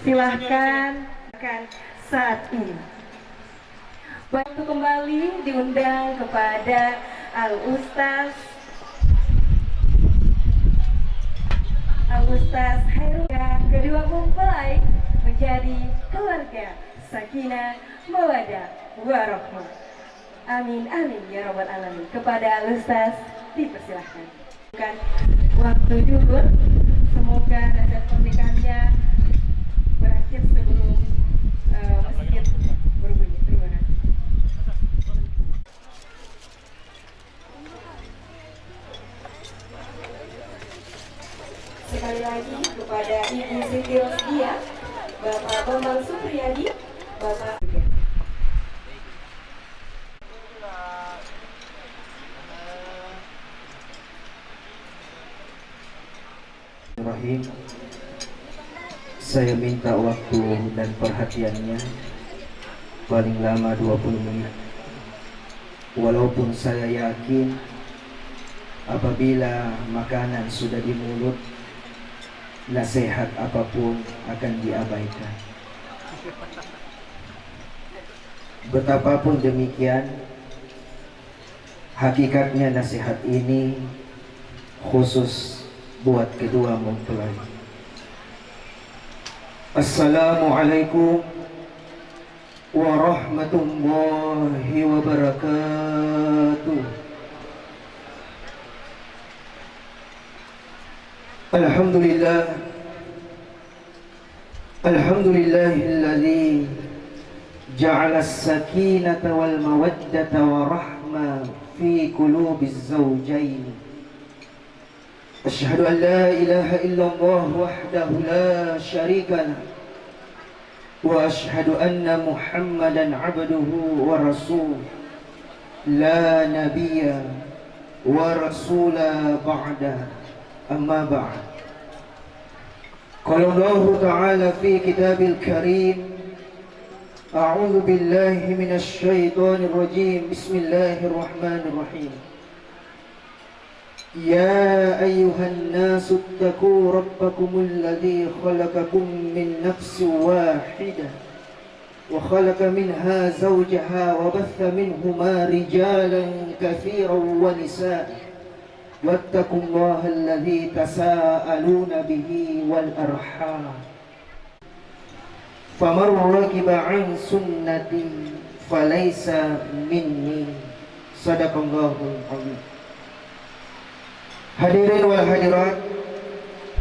Silahkan saat ini. Waktu kembali diundang kepada Al-Ustaz Hairul. Kedua mempelai menjadi keluarga sakinah mawaddah warahmah. Amin amin ya rabbal alamin. Kepada Al-Ustaz dipersilahkan. Bukan waktu dulu. Semoga nasib pernikahannya berakhir sebelum masjid berbunyi. Terima kasih. Sekali lagi kepada Ibu Siti Rosdia, Bapak Bambang Supriyadi, Bapak Rahim. Saya minta waktu dan perhatiannya paling lama 20 menit. Walaupun saya yakin apabila makanan sudah di mulut, nasihat apapun akan diabaikan. Betapapun demikian, hakikatnya nasihat ini khusus buat kedua mempelai. Assalamualaikum warahmatullahi wabarakatuh. Alhamdulillahilladzi ja'ala as-sakinata wal mawaddata wa rahma fi qulubiz zawjayn. Asyhadu an la ilaha illallah wahdahu la syarika lah wa asyhadu anna Muhammadan abduhu wa rasuluh la nabiyya wa rasula ba'da. Amma ba'd. Qala Allah Ta'ala fi kitabil karim, a'udzu billahi minasy syaithanir rajim. Bismillahirrahmanirrahim. Ya ayyuhan nasu ittaqu rabbakumul ladzi khalaqakum min nafsin wahidah wa khalaqa minha zawjaha wa batha minhuma rijalan katsiran wa nisaa. Wattaqullaha alladzi tasaaluna bihi wal arham. Faman raqiba an sunnati falaysa minni. Shadaqallahul azim. Hadirin wal hadirat,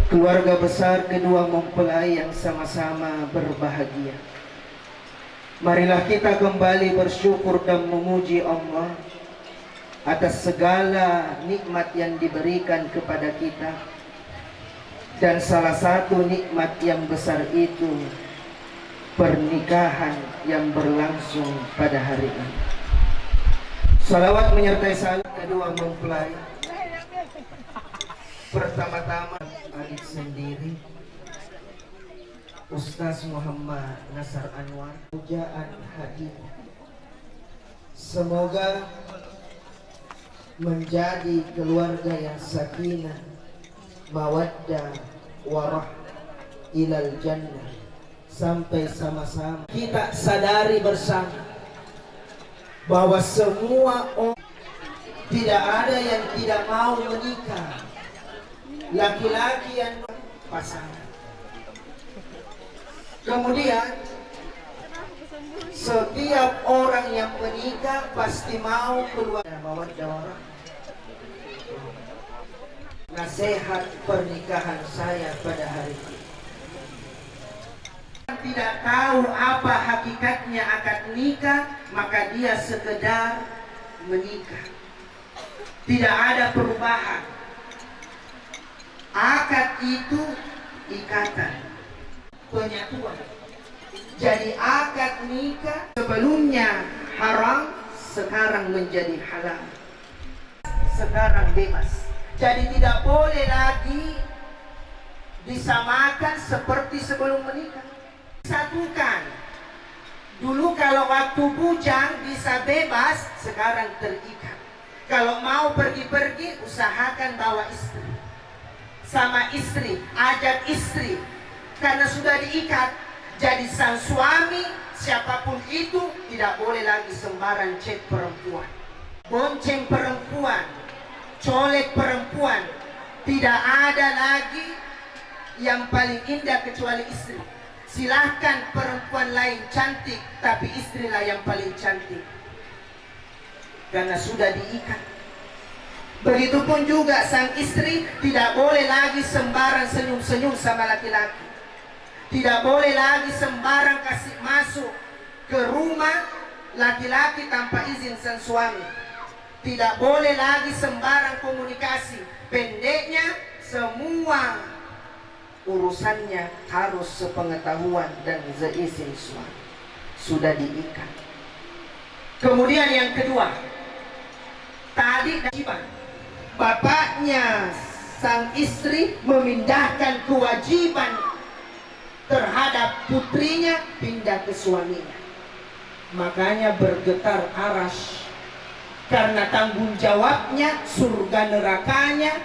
keluarga besar kedua mempelai yang sama-sama berbahagia, marilah kita kembali bersyukur dan memuji Allah atas segala nikmat yang diberikan kepada kita. Dan salah satu nikmat yang besar itu pernikahan yang berlangsung pada hari ini. Salawat menyertai salam kedua mempelai. Pertama-tama adik sendiri Ustaz Muhammad Nasar Anwar, pujaan hadir. Semoga menjadi keluarga yang sakinah mawaddah warah ilal jannah, sampai sama-sama kita sadari bersama bahwa semua orang, tidak ada yang tidak mau menikah, laki-laki yang pasangan. Kemudian setiap orang yang menikah pasti mau keluar mawaddah warah. Nasihat pernikahan saya pada hari ini, tidak tahu apa hakikatnya akad nikah, maka dia sekedar menikah, tidak ada perubahan. Akad itu ikatan, penyatuan. Jadi akad nikah sebelumnya haram, sekarang menjadi halal, sekarang bebas. Jadi tidak boleh lagi disamakan seperti sebelum menikah. Satukan. Dulu kalau waktu bujang bisa bebas, sekarang terikat. Kalau mau pergi-pergi, usahakan bawa istri. Sama istri, ajak istri. Karena sudah diikat, Jadi sang suami siapapun itu tidak boleh lagi sembarang chat perempuan, bonceng perempuan, colek perempuan. Tidak ada lagi yang paling indah kecuali istri. Silahkan perempuan lain cantik, tapi istrilah yang paling cantik, karena sudah diikat. Begitupun juga sang istri tidak boleh lagi sembarang senyum-senyum sama laki-laki. Tidak boleh lagi sembarang kasih masuk ke rumah laki-laki tanpa izin sang suami. Tidak boleh lagi sembarang komunikasi. Pendeknya, semua urusannya harus sepengetahuan dan seizin suami. Sudah diikat. Kemudian yang kedua, tadi kewajiban. Bapaknya sang istri memindahkan kewajiban terhadap putrinya pindah ke suaminya. Makanya bergetar aras, karena tanggung jawabnya, surga nerakanya,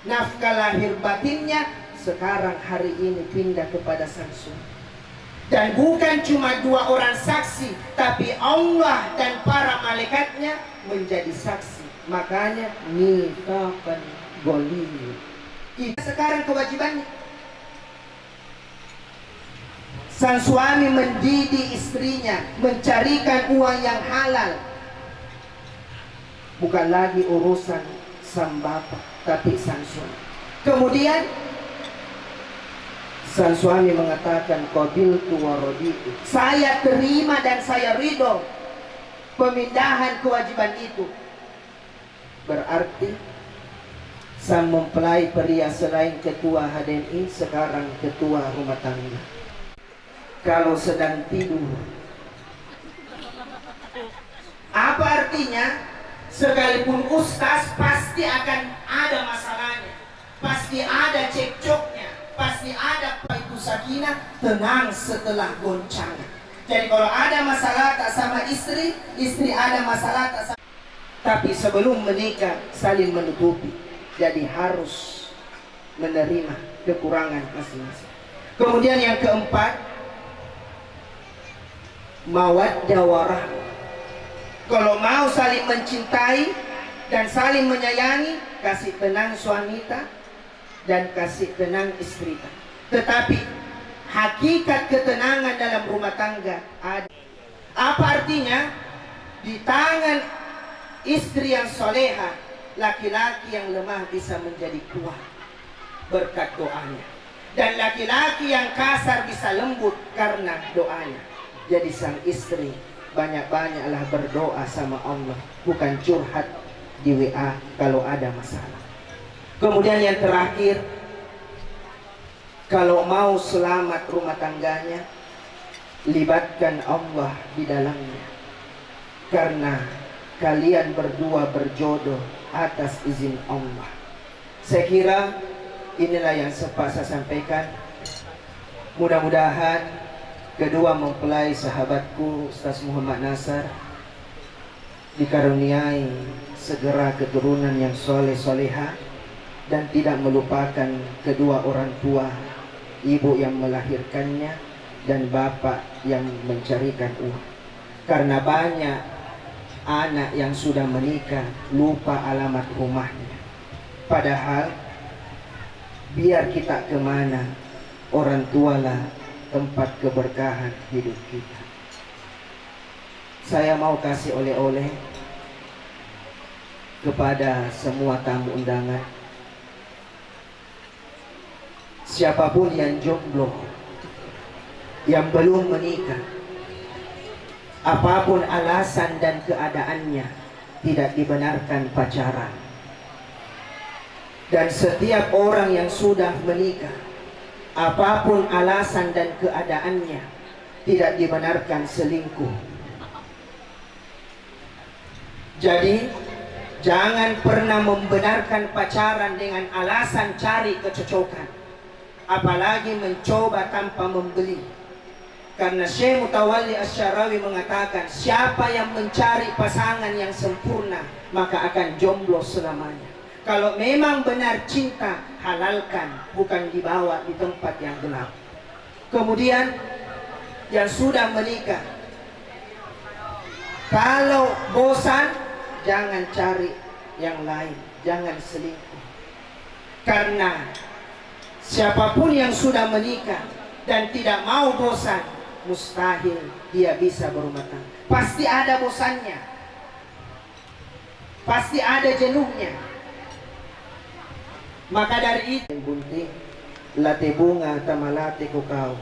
nafkah lahir batinnya sekarang hari ini pindah kepada sang suami. Dan bukan cuma 2 orang saksi, tapi Allah dan para malaikatnya menjadi saksi. Makanya nifaqan ghalidh. Sekarang kewajibannya, sang suami mendidik istrinya, mencarikan uang yang halal. Bukan lagi urusan sang bapak, tapi sang suami. Kemudian sang suami mengatakan qabiltu wa raditu. Saya terima dan saya ridho pemindahan kewajiban itu. Berarti sang mempelai pria selain ketua HDMI sekarang ketua rumah tangga. Kalau sedang tidur, apa artinya? Sekalipun ustaz pasti akan ada masalahnya, pasti ada cekcoknya, pasti ada itu sakinah, tenang setelah goncangan. Jadi kalau ada masalah tak sama istri, istri ada masalah tak sama, tapi sebelum menikah saling menutupi. Jadi harus menerima kekurangan masing-masing. Kemudian yang keempat, mawaddah warahmah. Kalau mau saling mencintai dan saling menyayangi, kasih tenang suamita dan kasih tenang istrita. Tetapi hakikat ketenangan dalam rumah tangga ada. Apa artinya? Di tangan istri yang soleha, laki-laki yang lemah bisa menjadi kuat berkat doanya. Dan laki-laki yang kasar bisa lembut karena doanya. Jadi sang istri banyak-banyaklah berdoa sama Allah, bukan curhat di WA kalau ada masalah. Kemudian yang terakhir, kalau mau selamat rumah tangganya, libatkan Allah di dalamnya. Karena kalian berdua berjodoh atas izin Allah. Saya kira inilah yang sempat saya sampaikan. Mudah-mudahan kedua mempelai sahabatku Ustaz Muhammad Nasar dikaruniai segera keturunan yang soleh-soleha dan tidak melupakan kedua orang tua, ibu yang melahirkannya dan bapak yang mencarikan uang. Karena banyak anak yang sudah menikah lupa alamat rumahnya. Padahal biar kita kemana, orang tualah tempat keberkahan hidup kita. Saya mau kasih oleh-oleh kepada semua tamu undangan. Siapapun yang jomblo, yang belum menikah, apapun alasan dan keadaannya, tidak dibenarkan pacaran. Dan setiap orang yang sudah menikah, apapun alasan dan keadaannya, tidak dibenarkan selingkuh. Jadi jangan pernah membenarkan pacaran dengan alasan cari kecocokan, apalagi mencoba tanpa membeli. Karena Syekh Mutawalli Asy-Syarawi mengatakan, siapa yang mencari pasangan yang sempurna maka akan jomblo selamanya. Kalau memang benar cinta, halalkan, bukan dibawa di tempat yang gelap. Kemudian yang sudah menikah, kalau bosan jangan cari yang lain, jangan selingkuh. Karena siapapun yang sudah menikah dan tidak mau bosan, mustahil dia bisa berumah tangga. Pasti ada bosannya, pasti ada jenuhnya. Maka dari itu bunting late bunga tamalate ko kau,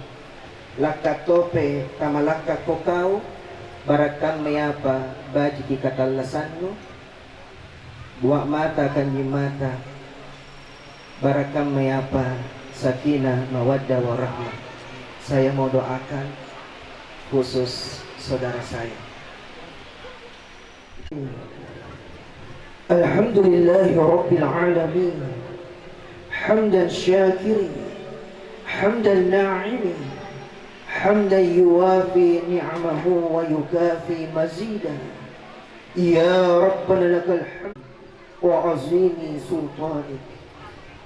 lakat tope tamalaka ko kau, barakan mayapa baji ki katalasanmu, buak mata kan mata, barakan mayapa sakinah mawaddah warahmah. Saya mau doakan khusus saudara saya. Alhamdulillahi rabbil alamin, hamdan syakirin, hamdan na'imin, hamdan yuwafi ni'amahu wa yukafi mazidah. Ya Rabbana lakal hamd wa azimi sultanik.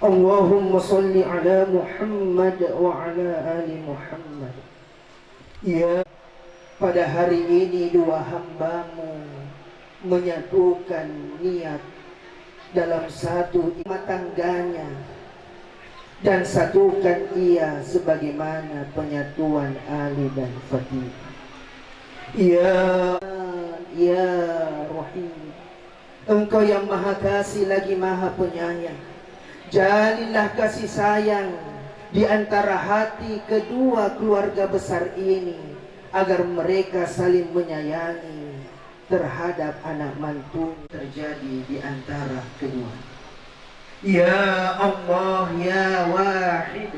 Allahumma salli ala Muhammad wa ala ali Muhammad. Ya, pada hari ini dua hambamu menyatukan niat dalam satu rumah tangganya dan satukan ia sebagaimana penyatuan Ali dan Fatimah. Ya Rahim, Engkau yang maha kasih lagi maha penyayang, jalinlah kasih sayang di antara hati kedua keluarga besar ini, agar mereka saling menyayangi terhadap anak mantu terjadi di antara kedua. Ya Allah ya Wahid,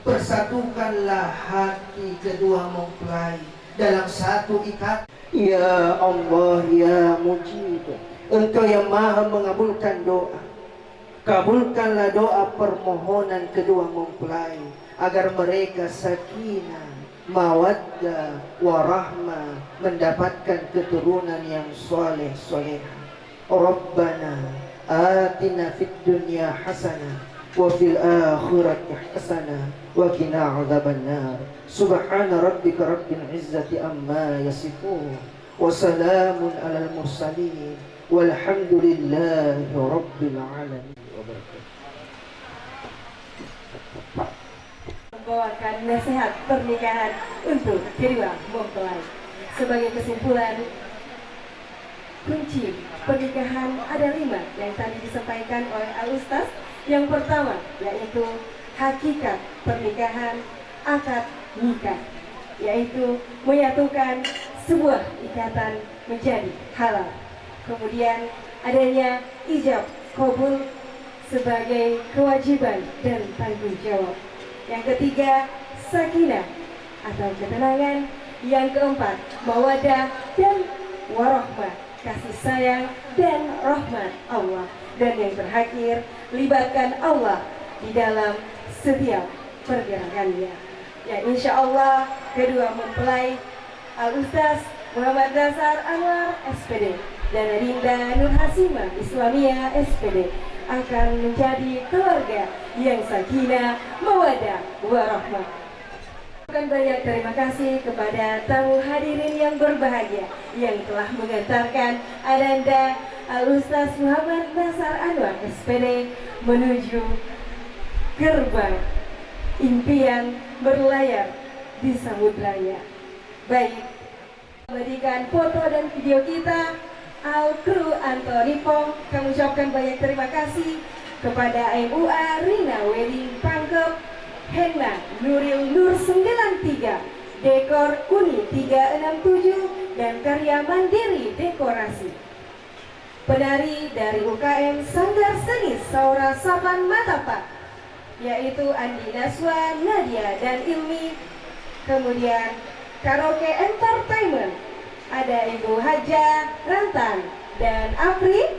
persatukanlah hati kedua mempelai dalam satu ikat. Ya Allah ya Mujib, Engkau yang maha mengabulkan doa, kabulkanlah doa permohonan kedua mempelai agar mereka sakinah, mawaddah, warahmah, mendapatkan keturunan yang soleh solehah. Rabbana atina fid dunya hasanah wa fil akhirati hasanah wa qina adzabannar. Subhana rabbika rabbil izzati amma yasifun wa salamun alal mursalin walhamdulillahi rabbil alamin. Membawakan nasihat pernikahan untuk kedua mempelai. Sebagai kesimpulan, kunci pernikahan ada 5 yang tadi disampaikan oleh Al-Ustaz. Yang pertama yaitu hakikat pernikahan, akad nikah, yaitu menyatukan sebuah ikatan menjadi halal. Kemudian adanya ijab qabul sebagai kewajiban dan tanggung jawab. Yang ketiga, sakinah atau ketenangan. Yang keempat, mawaddah dan warahmah, kasih sayang dan rahmat Allah. Dan yang terakhir, libatkan Allah di dalam setiap pergerakannya. Ya, insya Allah kedua mempelai Al-Ustaz Muhammad Nazar Anwar SPD dan Adinda Nur Hasimah Islamiyah SPD akan menjadi keluarga yang sakinah, mawaddah, warahmah. Banyak terima kasih kepada tamu hadirin yang berbahagia yang telah mengantarkan Adinda Al-Ustaz Muhammad Nazar Anwar SPD menuju gerbang impian berlayar di samudera. Baik, memberikan foto dan video kita, Al-Kru Antoni Pong. Kami ucapkan banyak terima kasih kepada MUA Rina Wedding Pangkep, Henna Nuril Nur 93, Dekor Uni 367, dan Karya Mandiri Dekorasi. Penari dari UKM Sanggar Seni Saura Saban Matapak, yaitu Andi Naswa, Nadia, dan Ilmi. Kemudian Karaoke Entertainment, ada Ibu Haja Rantan dan Apri.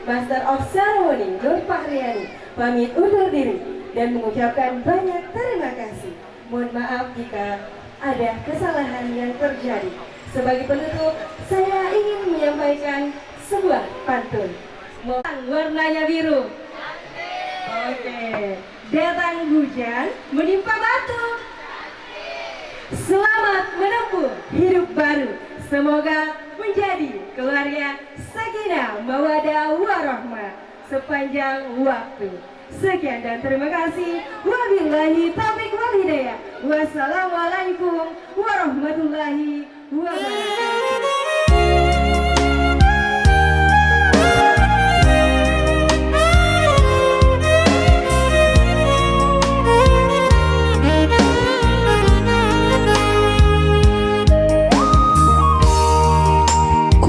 Master of Ceremony Nur Fahriani pamit undur diri dan mengucapkan banyak terima kasih. Mohon maaf jika ada kesalahan yang terjadi. Sebagai penutup, saya ingin menyampaikan sebuah pantun. Warnanya biru. Oke, datang hujan menimpa batu. Selamat menempuh hidup baru. Semoga menjadi keluarga sakinah mawaddah warahmah sepanjang waktu. Sekian dan terima kasih. Wabillahi taufiq wal hidayah. Wassalamualaikum warahmatullahi wabarakatuh.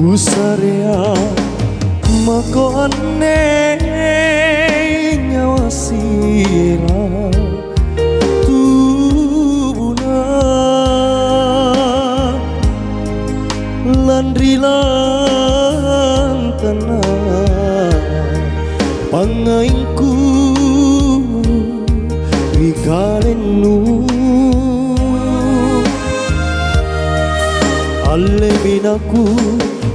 Kusarea mako ane nyawa sira tubuna landri lantana pangaingku wikalenu alle minaku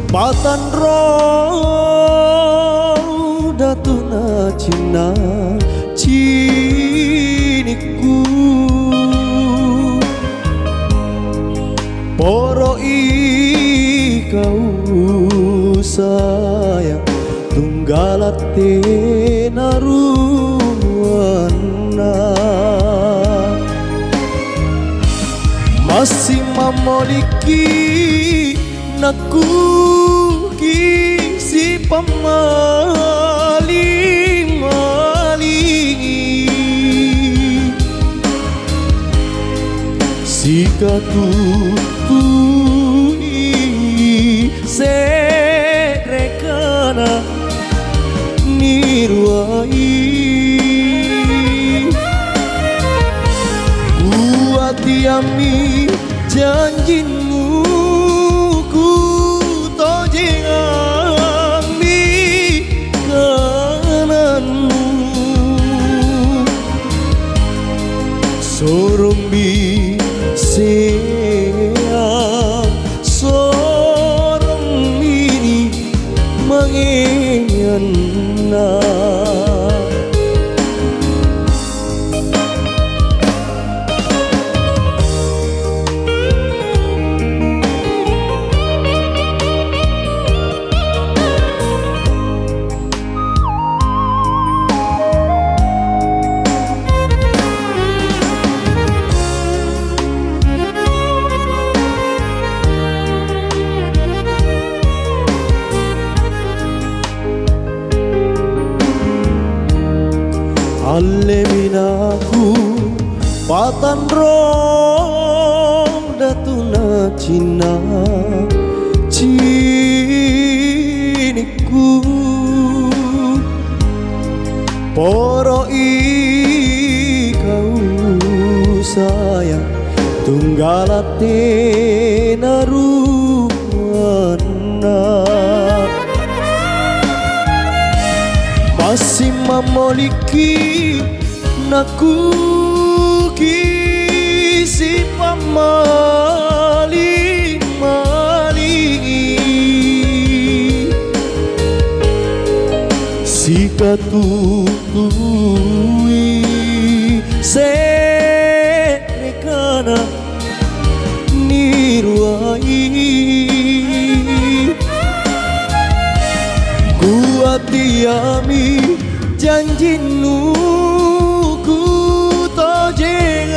Patan roh datuna cina ciniku poro ikau sayang tunggalate naruana masih memiliki naku si pamaling-maling si katutui serekana niruai kuati ami janjimu ku tojeng sorong bisea sorong ini mangena alle minaku patan rom datuna cina ciniku poro ikau sayang tunggalate naruana masih memiliki naku kisi pamaling-maling si katutui serekana niruai kuati ami janjinu ku tojeng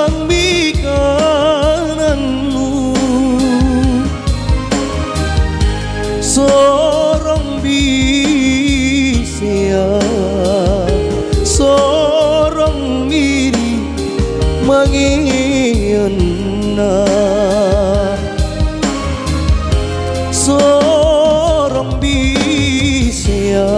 ambikananmu sorong bisea sorong miri mangena sorong bisea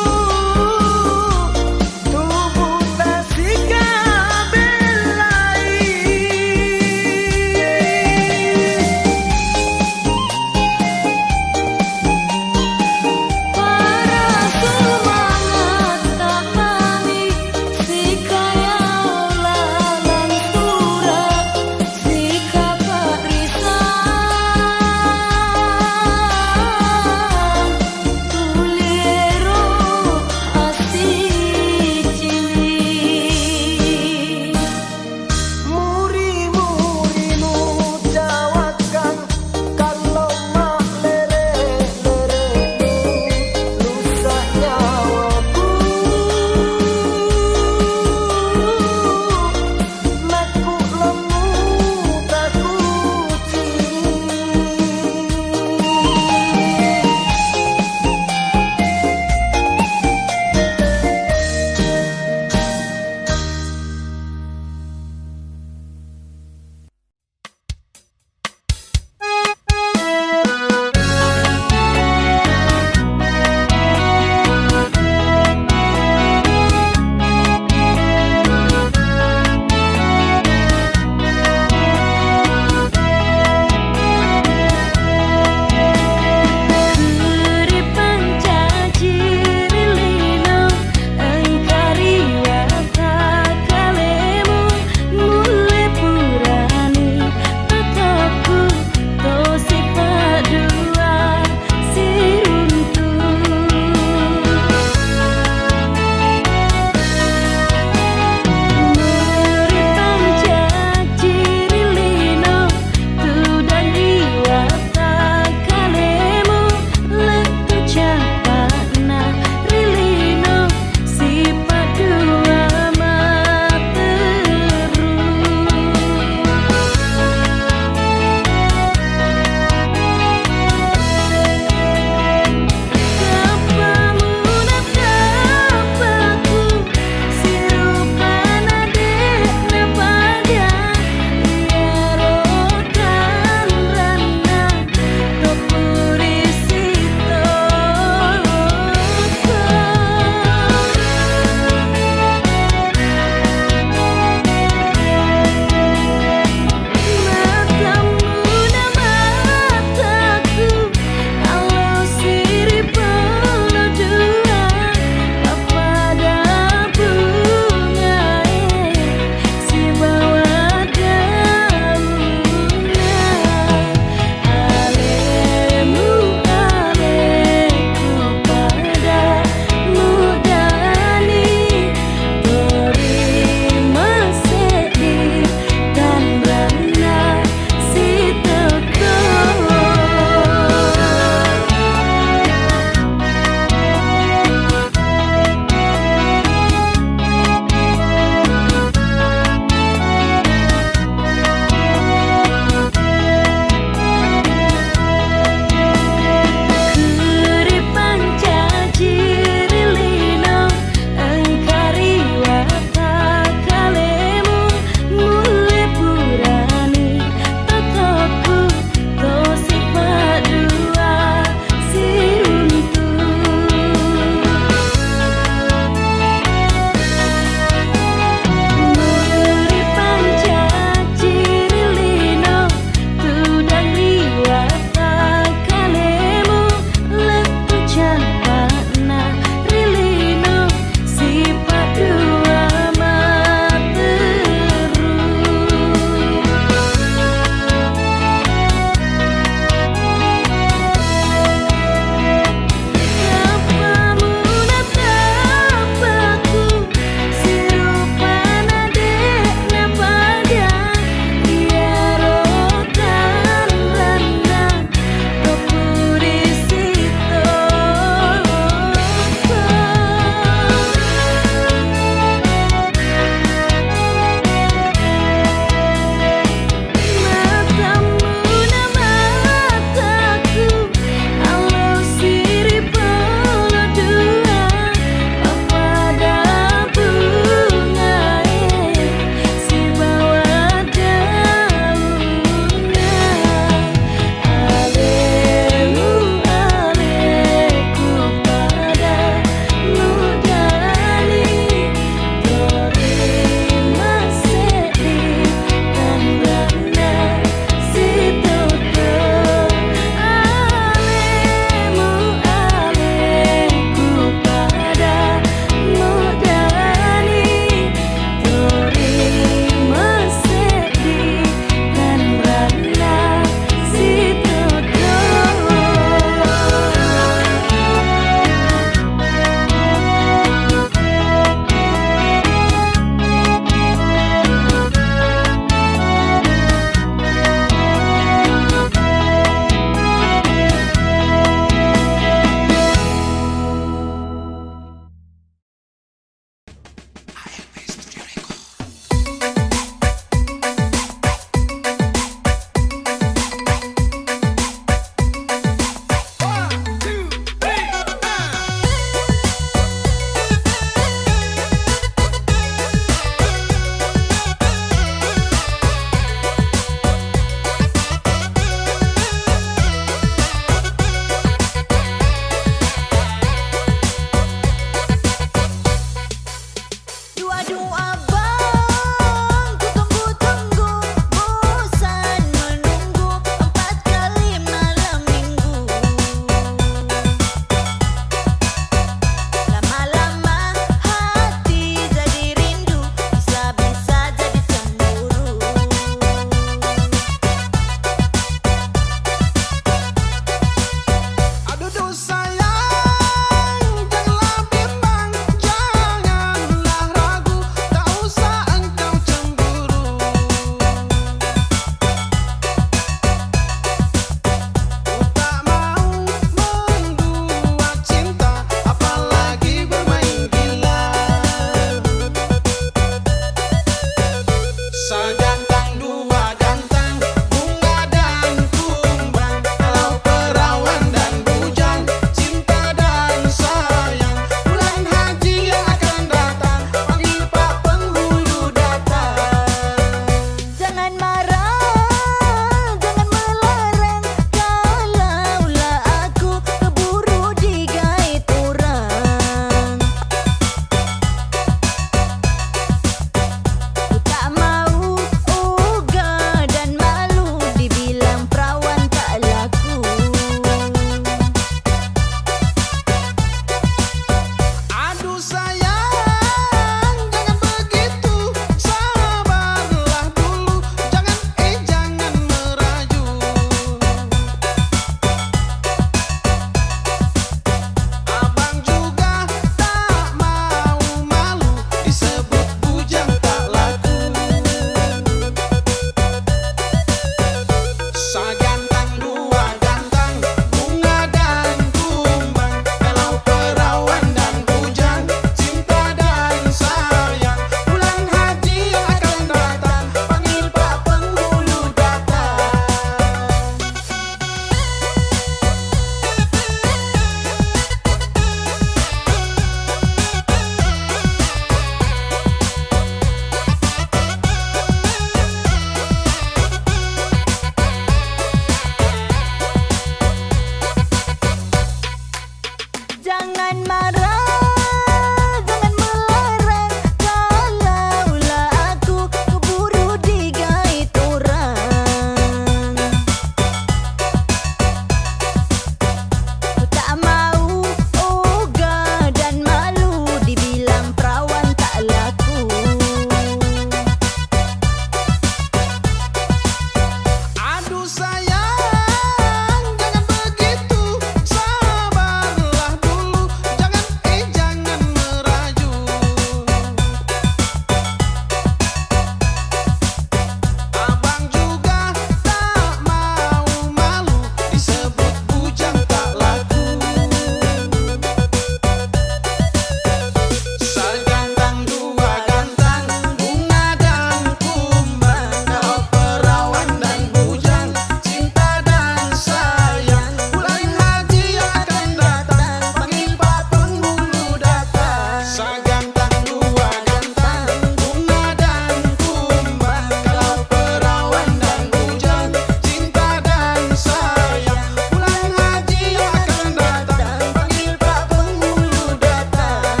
Sagantang dua gantang, bunga dan kumbang, kau perawan dan bujang, cinta dan sayang. Bulan haji akan datang, panggil Pak Penghulu datang.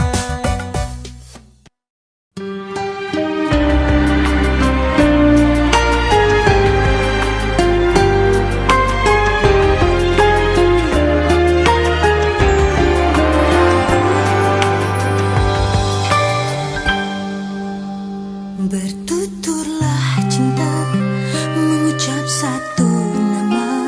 Bertuturlah cinta, mengucap satu nama,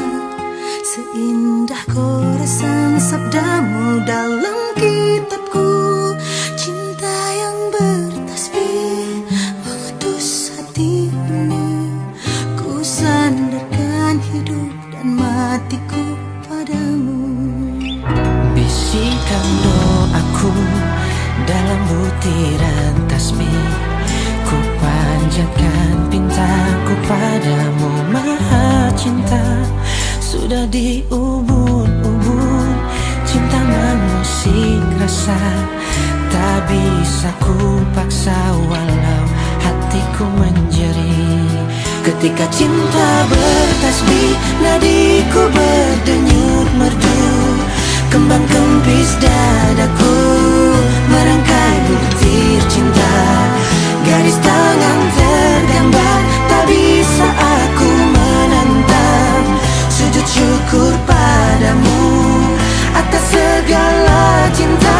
seindah goresan sabdamu dalam kitabku. Cinta yang bertasbih mengutus hati ini, ku sandarkan hidup dan matiku padamu. Bisikan doaku dalam butiran tasbih, ku panjatkan pintaku padamu maha cinta. Sudah diubun-ubun cinta mengusik rasa, tak bisa ku paksa walau hatiku menjerit. Ketika cinta bertasbih, nadiku berdenyut merdu, kembang kempis dadaku merangkai butir cinta. Garis tangan tergambar, tak bisa aku menentang. Sujud syukur padamu atas segala cinta.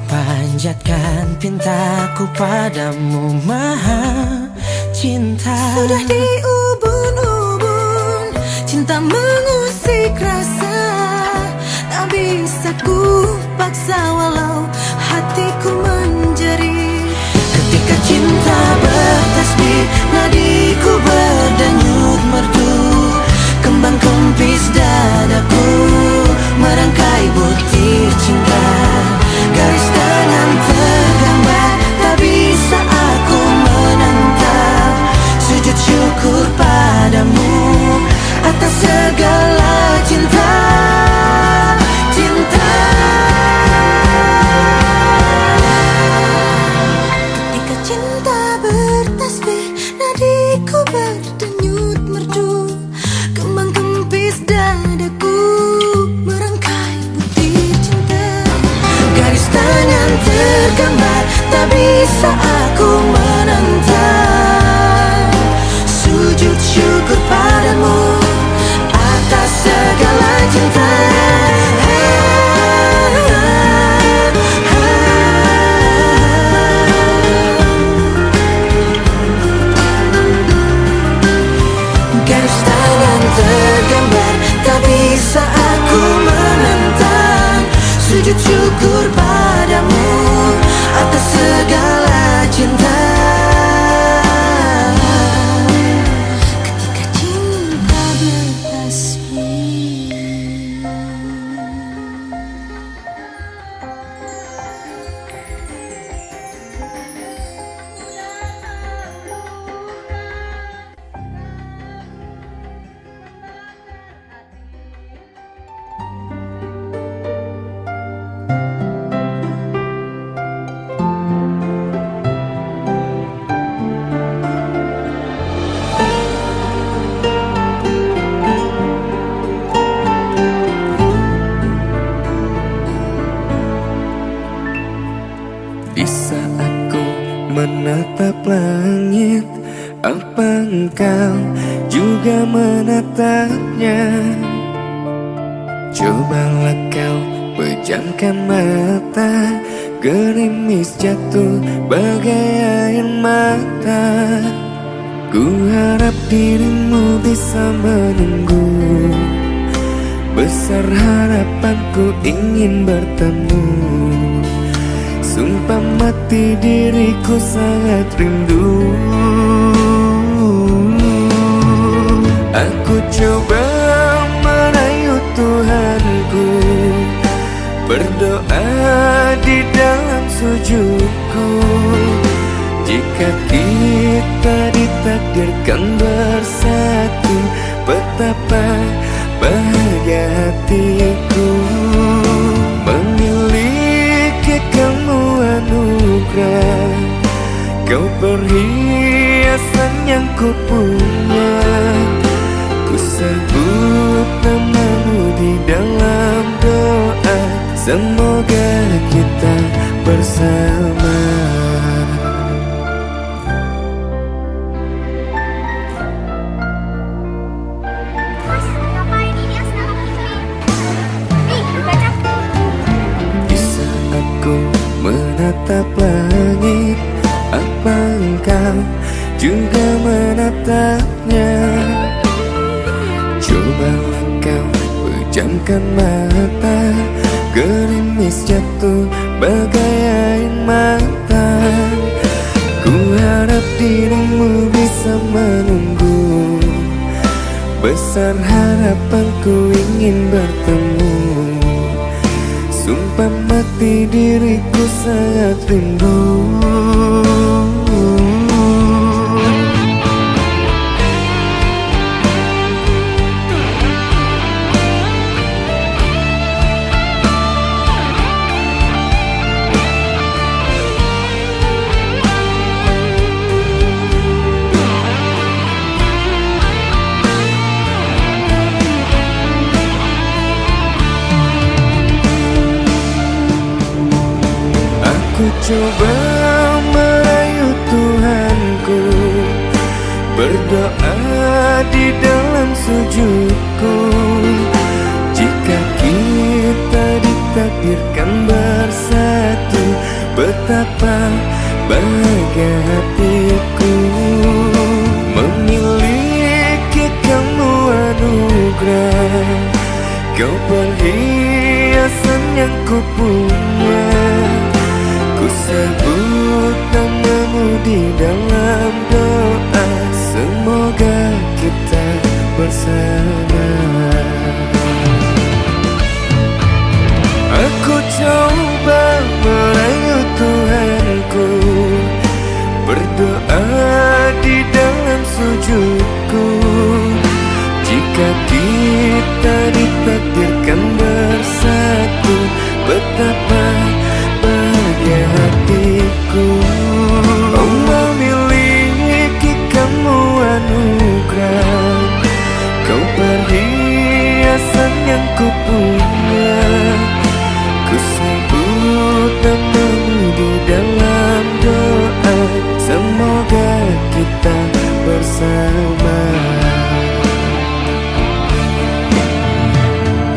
Panjatkan pintaku padamu maha cinta. Sudah diubun-ubun cinta mengusik rasa, tak bisa ku paksa walau hatiku menjerit. Ketika cinta bertasbih, nadiku berdenyut merdu, kembang kempis dadaku merangkai butir cinta. Garis tangan tergambar, tak bisa aku menentang. Sujud syukur padamu atas segala cinta. Cinta. Ketika cinta bertasbih, nadiku berdenyut merdu, kembang kempis dadaku merangkai butir cinta. Garis tangan tergambar, tak bisa aku menentang. Sujud syukur padamu atas segala cinta. Garis tangan tergambar, tak bisa aku menentang. Sujud syukur padamu atas segala cinta. Ketika cinta bertasbih. Bisa aku menatap langit, apa engkau juga menatapnya? Cobalah kau pejamkan mata, gerimis jatuh bagai air mata. Ku harap dirimu bisa menunggu, besar harapanku ingin bertemu. Sumpah mati diriku sangat rindu. coba merayu Tuhanku, berdoa di dalam sujudku. Jika kita ditakdirkan bersatu, betapa bahagia hatiku. Memiliki kamu anugerah, kau perhiasan yang ku punya. Ku sebut namamu di dalam doa, semoga kita bersama. Bisa aku menatap langit, apa engkau juga menatapnya? Cobalah kau pejamkan mata, gerimis jatuh bagai air mata. Ku harap dirimu bisa menunggu, besar harapanku ingin bertemu. Sumpah mati diriku sangat rindu. Ku coba merayu Tuhanku, berdoa di dalam sujudku. Jika kita ditakdirkan bersatu, betapa bahagia hatiku. Memiliki kamu anugerah, kau perhiasan yang ku punya. Ku sebut namamu di dalam doa, semoga kita bersama. Aku coba merayu Tuhanku, berdoa di dalam sujudku. Jika kita ditakdirkan bersatu, betapa bahagia hatiku. Oh, memiliki kamu anugerah, kau perhiasan yang ku punya. Ku sebut namamu di dalam doa, semoga kita bersama.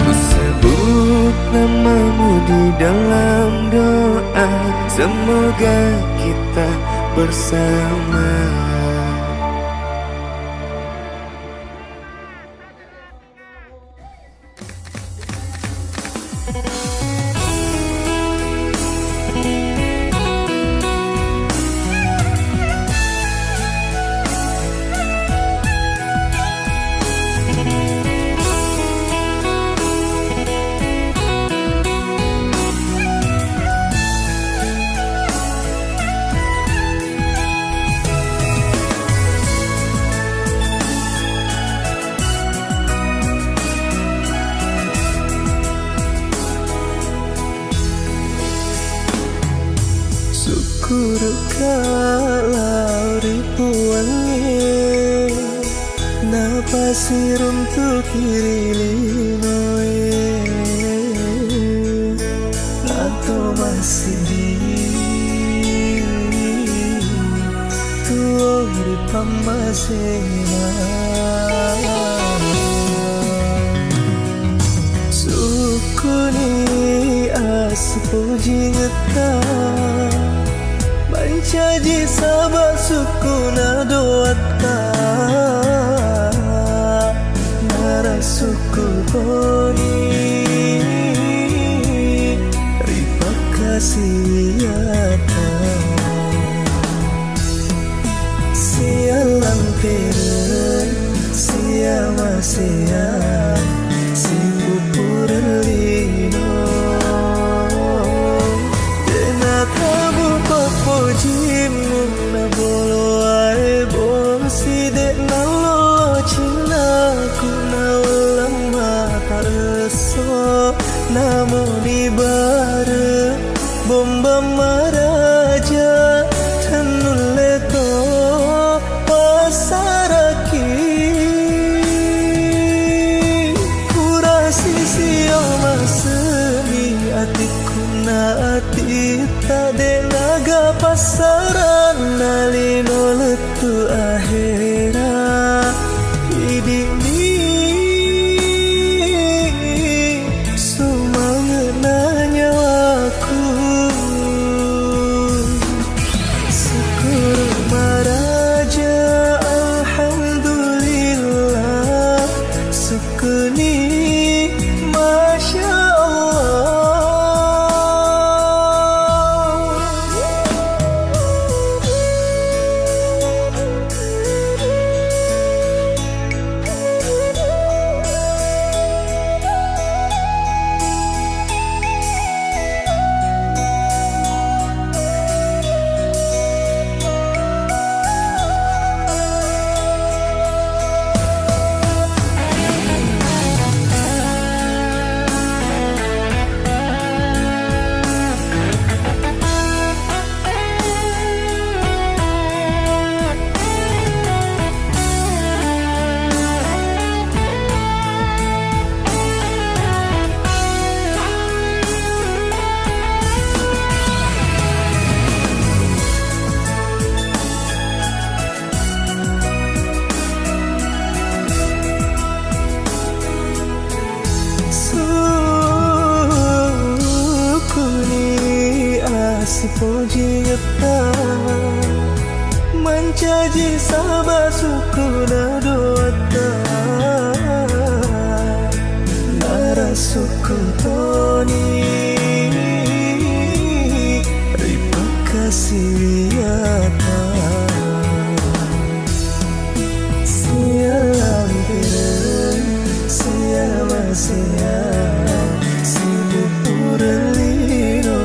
Ku sebut namamu di dalam doa, semoga kita bersama. Syukur kalau ribuannya napas untuk kirilinoe atau masih di tuh di pamasena sukuni aspuji ngetah Mencaji sabar sukuna doatka Nara suku boni Ripak kasih yata Sialang pere Siaman masean si pupurlino dena tabu papojimu na bolo ae bosi de na lo cina ku na lama tareso namo di bare bomba maraja tanule to pasaraki kurasi sio masemi atiku na ati tade naga pasaran nalino letu akhira idini sumangena nyawaku syukur maraja alhamdulillah sukuni masya Sipojita mencaji sabah sukuna doata nara suku toni ripa kasihata sialam piren siama siam sibu purlino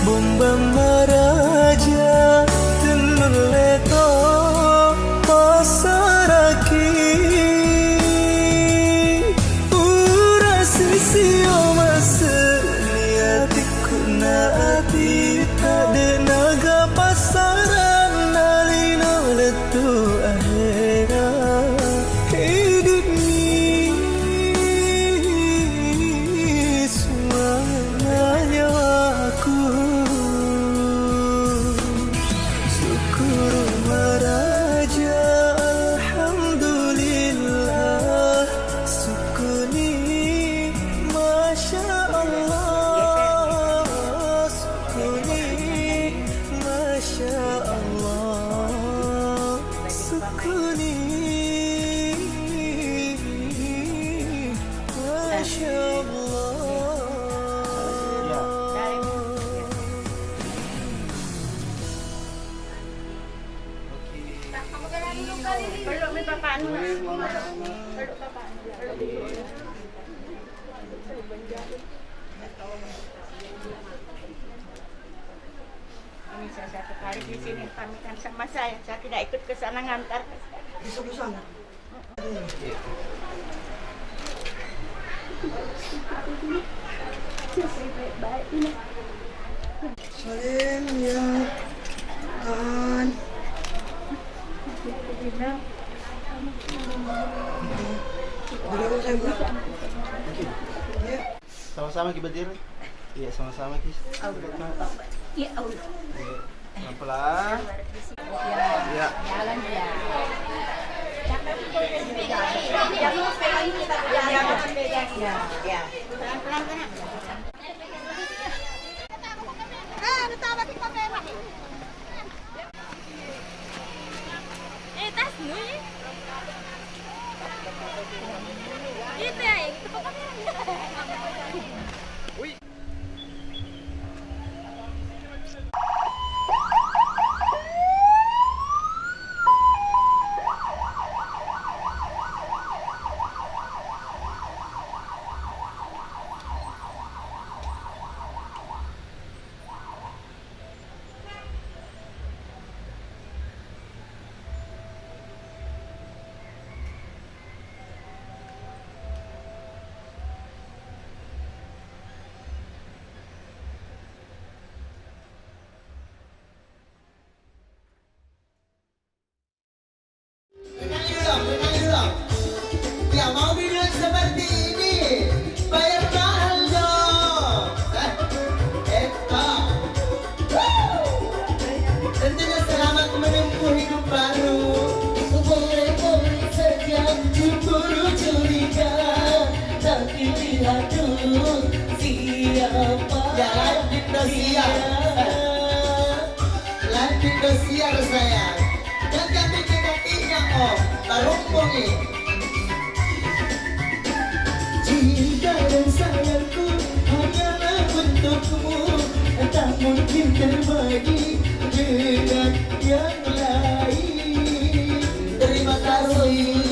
bomba maraja tenule to pasaraki urasi sio maseniatiku na ati tade naga pasaran nalino letu akhira hidup ni semuanya nyawaku syukur maraja alhamdulillah sukuni masya Allah sukuni masya Allah sukuni masya Allah. Peluk mi bapak anu. Peluk bapak. Ini saya satu kali di sini pamitan sama saya tidak ikut ke sana ngantar. Besok sana. Baik ini. Salim ya kan. Sama-sama Ki Badir. Iya, sama-sama Ki. Ya Allah. Pelan-pelan. Ya. Jalan ya. Ya. Pelan-pelan kan. Tas nu. Gitu ya, itu pokoknya. Ya mau video seperti ini bayar mahal dong. Eka. Tentunya selamat menempuh hidup baru. Boleh-boleh saja cemburu curiga, tapi lihat dulu siapa. Ya lanjut dosiar. Lanjut dosiar sayang. Dan kami tidak om barumpungi. Cinta dan sayangku hanyalah untukmu, tak mungkin terbagi dengan yang lain. Terima kasih.